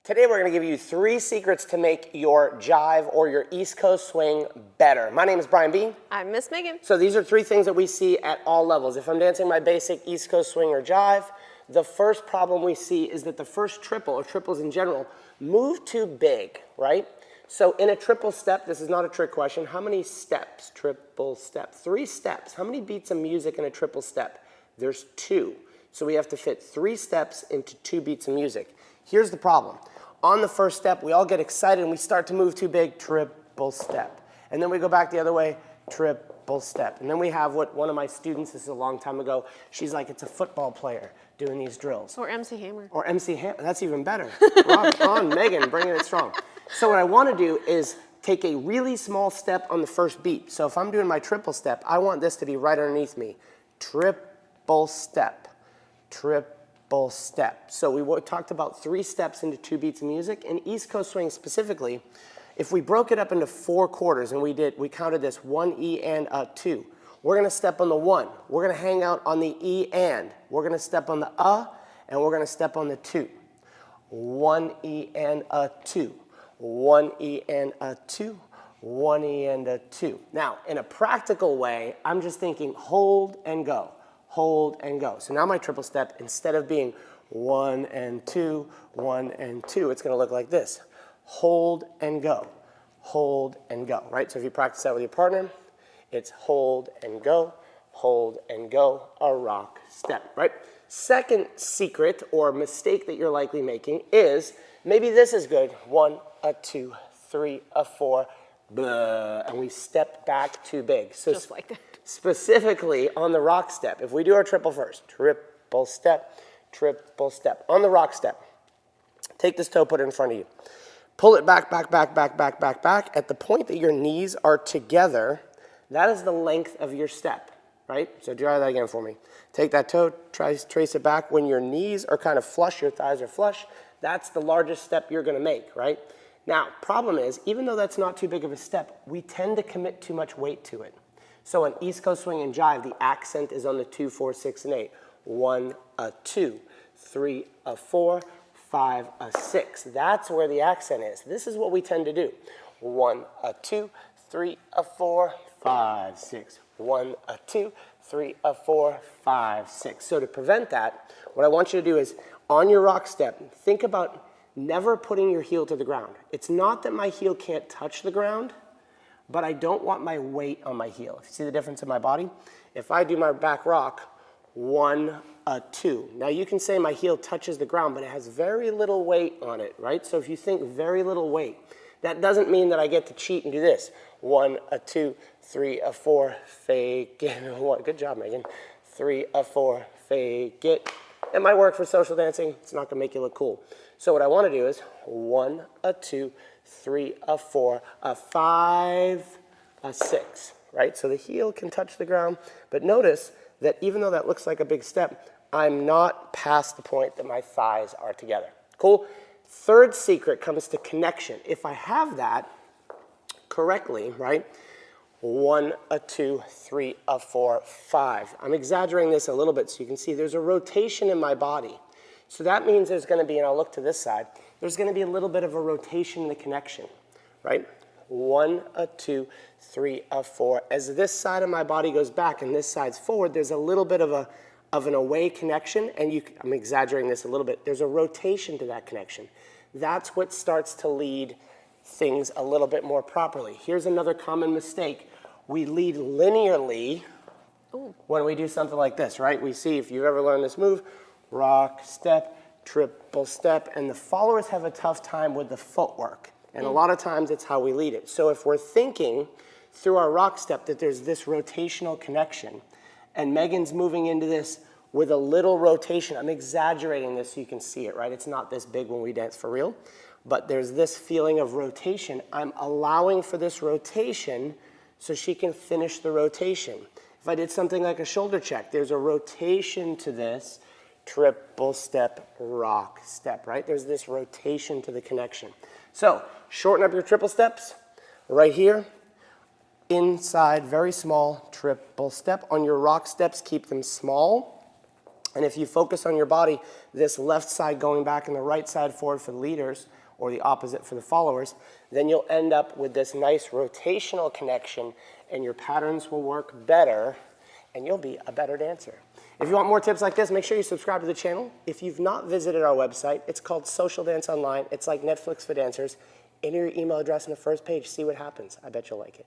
Today we're going to give you 3 secrets to make your jive or your East Coast swing better. My name is Brian Bean. I'm Miss Megan. So these are 3 things that we see at all levels. If I'm dancing my basic East Coast swing or jive, the first problem we see is that the first triple, or triples in general, move too big, right? So in a triple step, this is not a trick question, how many steps, triple step? 3 steps. How many beats of music in a triple step? There's 2. So we have to fit 3 steps into 2 beats of music. Here's the problem. On the first step, we all get excited and we start to move too big, triple step. And then we go back the other way, triple step. And then we have what one of my students, this is a long time ago, she's like, it's a football player doing these drills. Or MC Hammer. Or MC Hammer, that's even better. Rock on, Megan, bringing it strong. So what I want to do is take a really small step on the first beat. So if I'm doing my triple step, I want this to be right underneath me. Triple step, triple step. So we talked about 3 steps into 2 beats of music. In East Coast swing specifically, if we broke it up into 4 quarters and we counted this 1 E and a 2, we're going to step on the 1. We're going to hang out on the E and. We're going to step on the and we're going to step on the 2. 1 E and a 2. 1 E and a 2. 1 E and a 2. Now, in a practical way, I'm just thinking hold and go. Hold and go. So now my triple step, instead of being 1 and 2, 1 and 2, it's going to look like this. Hold and go. Hold and go, right? So if you practice that with your partner, it's hold and go, a rock step, right? Second secret or mistake that you're likely making is maybe this is good. 1, a 2, 3, a 4, blah, and we step back too big. So just like that. Specifically on the rock step, if we do our triple first, triple step, on the rock step, take this toe, put it in front of you. Pull it back, back, back, back, back, back, back. At the point that your knees are together, that is the length of your step, right? So try that again for me. Take that toe, trace it back. When your knees are kind of flush, your thighs are flush, that's the largest step you're going to make, right? Now, problem is, even though that's not too big of a step, we tend to commit too much weight to it. So in East Coast swing and jive, the accent is on the 2, 4, 6, and 8. 1, a 2, 3, a 4, 5, a 6. That's where the accent is. This is what we tend to do. 1, a 2, 3, a 4, 5, 6. 1, a 2, 3, a 4, 5, 6. So to prevent that, what I want you to do is, on your rock step, think about never putting your heel to the ground. It's not that my heel can't touch the ground, but I don't want my weight on my heel. If you see the difference in my body, if I do my back rock, 1, a 2. Now you can say my heel touches the ground, but it has very little weight on it, right? So if you think very little weight, that doesn't mean that I get to cheat and do this. 1, a 2, 3, a 4, fake it. Good job, Megan. 3, a 4, fake it. It might work for social dancing. It's not going to make you look cool. So what I want to do is 1, a 2, 3, a 4, a 5, a 6, right? So the heel can touch the ground, but notice that even though that looks like a big step, I'm not past the point that my thighs are together. Cool? Third secret comes to connection. If I have that correctly, right? 1, a 2, 3, a 4, 5. I'm exaggerating this a little bit so you can see there's a rotation in my body. So that means there's going to be, and I'll look to this side, there's going to be a little bit of a rotation in the connection, right? 1, a 2, 3, a 4. As this side of my body goes back and this side's forward, there's a little bit of an away connection, and I'm exaggerating this a little bit. There's a rotation to that connection. That's what starts to lead things a little bit more properly. Here's another common mistake. We lead linearly when we do something like this, right? We see, if you've ever learned this move, rock, step, triple step, and the followers have a tough time with the footwork. And a lot of times it's how we lead it. So if we're thinking through our rock step that there's this rotational connection, and Megan's moving into this with a little rotation, I'm exaggerating this so you can see it, right? It's not this big when we dance for real, but there's this feeling of rotation. I'm allowing for this rotation so she can finish the rotation. If I did something like a shoulder check, there's a rotation to this, triple step, rock step, right? There's this rotation to the connection. So shorten up your triple steps right here. Inside, very small triple step. On your rock steps, keep them small. And if you focus on your body, this left side going back and the right side forward for the leaders, or the opposite for the followers, then you'll end up with this nice rotational connection, and your patterns will work better, and you'll be a better dancer. If you want more tips like this, make sure you subscribe to the channel. If you've not visited our website, it's called Social Dance Online. It's like Netflix for dancers. Enter your email address in the first page. See what happens. I bet you'll like it.